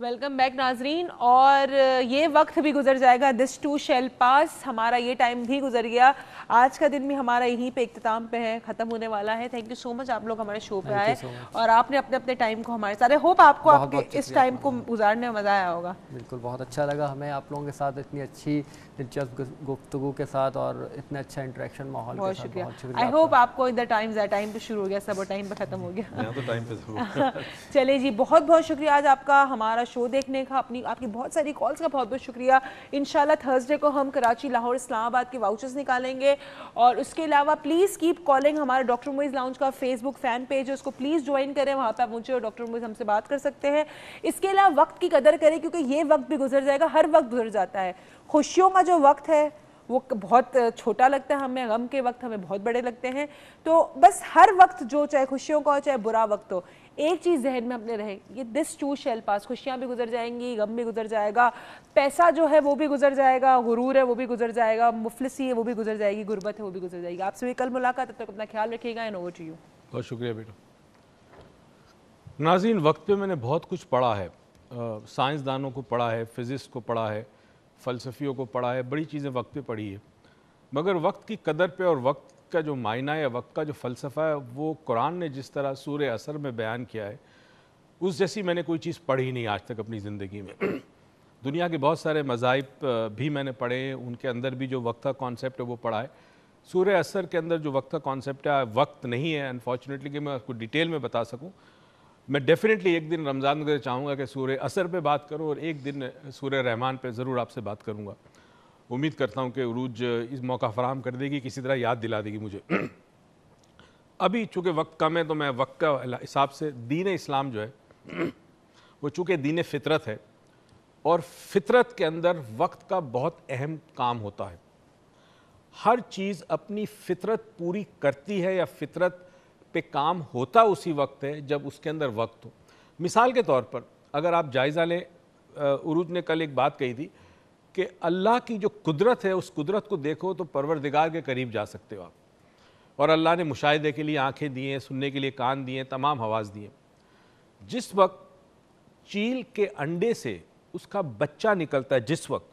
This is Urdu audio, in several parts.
ویلکم بیک ناظرین. اور یہ وقت بھی گزر جائے گا, دس ٹو شیل پاس, ہمارا یہ ٹائم بھی گزر گیا. آج کا دن بھی ہمارا یہیں پہ اختتام پہ ہے, ختم ہونے والا ہے. تھینک یو سو مچ آپ لوگ ہمارے شو پہ آئے اور آپ نے اپنے اپنے ٹائم کو ہمارے ساتھ, ہوپ آپ کو آپ کے اس ٹائم کو گزارنے میں مزہ آیا ہوگا. بالکل بہت اچھا لگا ہمیں آپ لوگوں کے ساتھ اتنی اچھی دلچسپ گفتگو کے ساتھ اور اتنا اچھا انٹریکشن ماحول کے ساتھ. بہت شکریہ. آئی ہوپ آپ کو ادھر ٹائم پہ شروع ہو گیا, سب ٹائم پہ ختم ہو گیا. چلے جی, بہت بہت شکریہ آج آپ کا ہمارا شو دیکھنے کا, آپ کی بہت ساری کالز کا بہت بہت شکریہ. انشاءاللہ تھرسڈے کو ہم کراچی, لاہور, اسلام آباد کے واؤچرز نکالیں گے. اور اس کے علاوہ پلیز کیپ کالنگ. ہمارا ڈاکٹر موئز لاؤنج کا فیس بک فین پیج ہے, اس کو پلیز جوائن کریں, وہاں پہ آپ مجھے اور ڈاکٹر موئز ہم سے بات کر سکتے ہیں. اس کے علاوہ وقت کی قدر کریں, کیونکہ یہ وقت بھی گزر جائے گا, ہر وقت گزر جاتا ہے. خوشیوں کا جو وقت ہے وہ بہت چھوٹا لگتا ہے ہمیں, غم کے وقت ہمیں بہت بڑے لگتے ہیں. تو بس ہر وقت جو چاہے خوشیوں کا ہو چاہے برا وقت ہو, ایک چیز ذہن میں اپنے رہے, یہ دس ٹو شیل پاس. خوشیاں بھی گزر جائیں گی, غم بھی گزر جائے گا, پیسہ جو ہے وہ بھی گزر جائے گا, غرور ہے وہ بھی گزر جائے گا, مفلسی ہے وہ بھی گزر جائے گی, غربت ہے وہ بھی گزر جائے گی. آپ سے بھی کل ملاقات, تب تک اپنا خیال رکھیے گا. And over to you. بہت شکریہ بیٹا. ناظرین, وقت پہ میں نے بہت کچھ پڑھا ہے, سائنسدانوں کو پڑھا ہے, فزکس کو پڑھا ہے, فلسفیوں کو پڑھا ہے, بڑی چیزیں وقت پہ پڑھی ہے. مگر وقت کی قدر پہ اور وقت کا جو معنی ہے, وقت کا جو فلسفہ ہے, وہ قرآن نے جس طرح سورہ عصر میں بیان کیا ہے, اس جیسی میں نے کوئی چیز پڑھی نہیں آج تک اپنی زندگی میں. دنیا کے بہت سارے مذاہب بھی میں نے پڑھے, ان کے اندر بھی جو وقت کا کانسیپٹ ہے وہ پڑھا ہے. سورہ عصر کے اندر جو وقت کا کانسیپٹ ہے, وقت نہیں ہے انفارچونیٹلی کہ میں اس کو ڈیٹیل میں بتا سکوں. میں ڈیفینیٹلی ایک دن رمضان میں چاہوں گا کہ سورہ عصر پہ بات کروں, اور ایک دن سورہ رحمان پہ ضرور آپ سے بات کروں گا. امید کرتا ہوں کہ عروج اس موقع فراہم کر دے گی, کسی طرح یاد دلا دے گی مجھے. ابھی چونکہ وقت کم ہے تو میں وقت کا حساب سے, دین اسلام جو ہے وہ چونکہ دین فطرت ہے, اور فطرت کے اندر وقت کا بہت اہم کام ہوتا ہے. ہر چیز اپنی فطرت پوری کرتی ہے یا فطرت پہ کام ہوتا اسی وقت ہے جب اس کے اندر وقت ہو. مثال کے طور پر اگر آپ جائزہ لیں, عروج نے کل ایک بات کہی تھی کہ اللہ کی جو قدرت ہے, اس قدرت کو دیکھو تو پروردگار کے قریب جا سکتے ہو آپ. اور اللہ نے مشاہدے کے لیے آنکھیں دی ہیں, سننے کے لیے کان دیے ہیں, تمام حواس دیے. جس وقت چیل کے انڈے سے اس کا بچہ نکلتا ہے, جس وقت,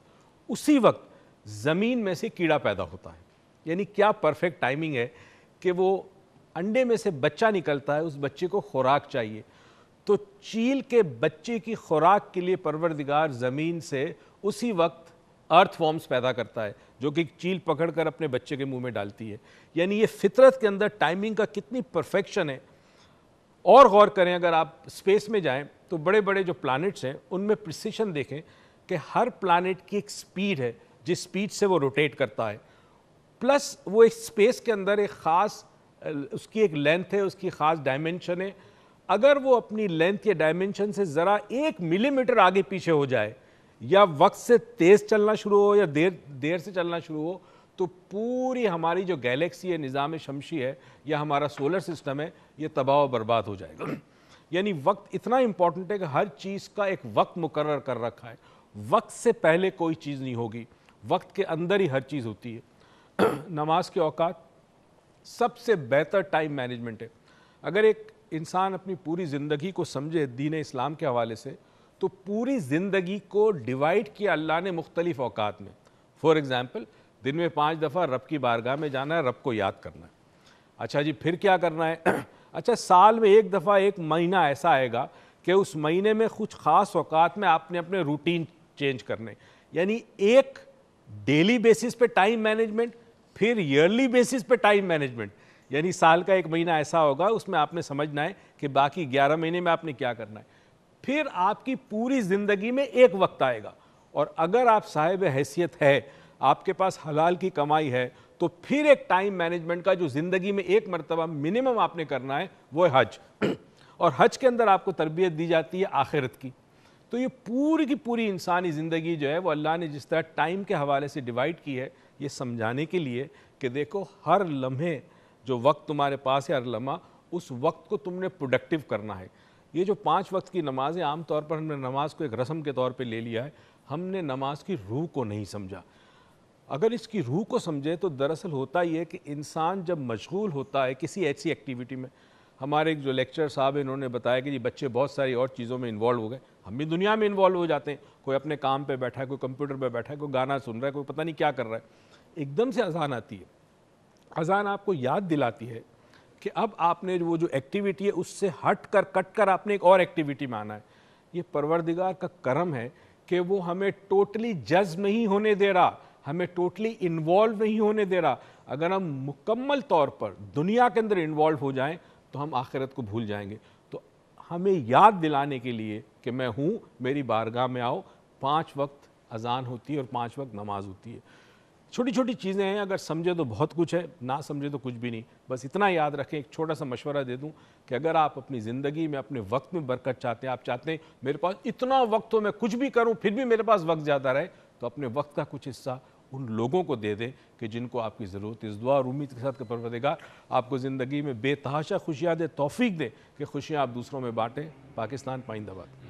اسی وقت زمین میں سے کیڑا پیدا ہوتا ہے. یعنی کیا پرفیکٹ ٹائمنگ ہے کہ وہ انڈے میں سے بچہ نکلتا ہے, اس بچے کو خوراک چاہیے, تو چیل کے بچے کی خوراک کے لیے پروردگار زمین سے اسی وقت ارتھ فارمز پیدا کرتا ہے, جو کہ چیل پکڑ کر اپنے بچے کے منہ میں ڈالتی ہے. یعنی یہ فطرت کے اندر ٹائمنگ کا کتنی پرفیکشن ہے. اور غور کریں, اگر آپ اسپیس میں جائیں تو بڑے بڑے جو پلانٹس ہیں ان میں پریسیشن دیکھیں کہ ہر پلانٹ کی ایک سپیڈ ہے جس سپیڈ سے وہ روٹیٹ کرتا ہے, پلس وہ ایک اسپیس کے اندر ایک خاص اس کی ایک لینتھ ہے, اس کی خاص ڈائمنشن ہے. اگر وہ اپنی لینتھ یا ڈائمنشن سے ذرا 1 ملی میٹر آگے پیچھے ہو جائے, یا وقت سے تیز چلنا شروع ہو یا دیر سے چلنا شروع ہو, تو پوری ہماری جو گیلیکسی ہے, نظام شمسی ہے, یا ہمارا سولر سسٹم ہے, یہ تباہ و برباد ہو جائے گا. یعنی وقت اتنا امپورٹنٹ ہے کہ ہر چیز کا ایک وقت مقرر کر رکھا ہے. وقت سے پہلے کوئی چیز نہیں ہوگی, وقت کے اندر ہی ہر چیز ہوتی ہے. نماز کے اوقات سب سے بہتر ٹائم مینجمنٹ ہے. اگر ایک انسان اپنی پوری زندگی کو سمجھے دین اسلام کے حوالے سے, تو پوری زندگی کو ڈیوائیڈ کیا اللہ نے مختلف اوقات میں. فار ایگزامپل, دن میں 5 دفعہ رب کی بارگاہ میں جانا ہے, رب کو یاد کرنا ہے. اچھا جی, پھر کیا کرنا ہے؟ اچھا, سال میں 1 دفعہ ایک مہینہ ایسا آئے گا کہ اس مہینے میں کچھ خاص اوقات میں آپ نے اپنے روٹین چینج کرنے. یعنی ایک ڈیلی بیسس پہ ٹائم مینجمنٹ, پھر ایئرلی بیسس پہ ٹائم مینجمنٹ. یعنی سال کا 1 مہینہ ایسا ہوگا, اس میں آپ نے سمجھنا ہے کہ باقی 11 مہینے میں آپ نے کیا کرنا ہے. پھر آپ کی پوری زندگی میں ایک وقت آئے گا, اور اگر آپ صاحب حیثیت ہے, آپ کے پاس حلال کی کمائی ہے, تو پھر ایک ٹائم مینجمنٹ کا جو زندگی میں ایک مرتبہ منیمم آپ نے کرنا ہے وہ ہے حج. اور حج کے اندر آپ کو تربیت دی جاتی ہے آخرت کی. تو یہ پوری کی پوری انسانی زندگی جو ہے وہ اللہ نے جس طرح ٹائم کے حوالے سے ڈیوائیڈ کی ہے, یہ سمجھانے کے لیے کہ دیکھو ہر لمحے جو وقت تمہارے پاس ہے, ہر لمحہ اس وقت کو تم نے پروڈکٹیو کرنا ہے. یہ جو 5 وقت کی نمازیں, عام طور پر ہم نے نماز کو ایک رسم کے طور پہ لے لیا ہے, ہم نے نماز کی روح کو نہیں سمجھا. اگر اس کی روح کو سمجھے تو دراصل ہوتا یہ ہے کہ انسان جب مشغول ہوتا ہے کسی ایسی ایکٹیویٹی میں, ہمارے ایک جو لیکچر صاحب ہیں انہوں نے بتایا کہ جی بچے بہت ساری اور چیزوں میں انوالو ہو گئے. ہم بھی دنیا میں انوالو ہو جاتے ہیں, کوئی اپنے کام پہ بیٹھا ہے, کوئی کمپیوٹر پہ بیٹھا ہے, کوئی گانا سن رہا ہے, کوئی پتہ نہیں کیا کر رہا ہے. ایک دم سے اذان آتی ہے, اذان آپ کو یاد دلاتی ہے کہ اب آپ نے وہ جو ایکٹیویٹی ہے اس سے ہٹ کر کٹ کر آپ نے ایک اور ایکٹیویٹی میں آنا ہے. یہ پروردگار کا کرم ہے کہ وہ ہمیں ٹوٹلی جذب نہیں ہونے دے رہا, ہمیں ٹوٹلی انوالو نہیں ہونے دے رہا. اگر ہم مکمل طور پر دنیا کے اندر انوالو ہو جائیں تو ہم آخرت کو بھول جائیں گے. تو ہمیں یاد دلانے کے لیے کہ میں ہوں, میری بارگاہ میں آؤ, 5 وقت اذان ہوتی ہے اور 5 وقت نماز ہوتی ہے. چھوٹی چھوٹی چیزیں ہیں, اگر سمجھے تو بہت کچھ ہے, نہ سمجھے تو کچھ بھی نہیں. بس اتنا یاد رکھیں, ایک چھوٹا سا مشورہ دے دوں کہ اگر آپ اپنی زندگی میں اپنے وقت میں برکت چاہتے ہیں, آپ چاہتے ہیں میرے پاس اتنا وقت ہو میں کچھ بھی کروں پھر بھی میرے پاس وقت زیادہ رہے, تو اپنے وقت کا کچھ حصہ ان لوگوں کو دے دیں کہ جن کو آپ کی ضرورت ہے. اس دعا اور امید کے ساتھ کہ پروردگار آپ کو زندگی میں بے تحاشا خوشیاں دے, توفیق دے کہ خوشیاں آپ دوسروں میں بانٹیں. پاکستان پائندہ باد.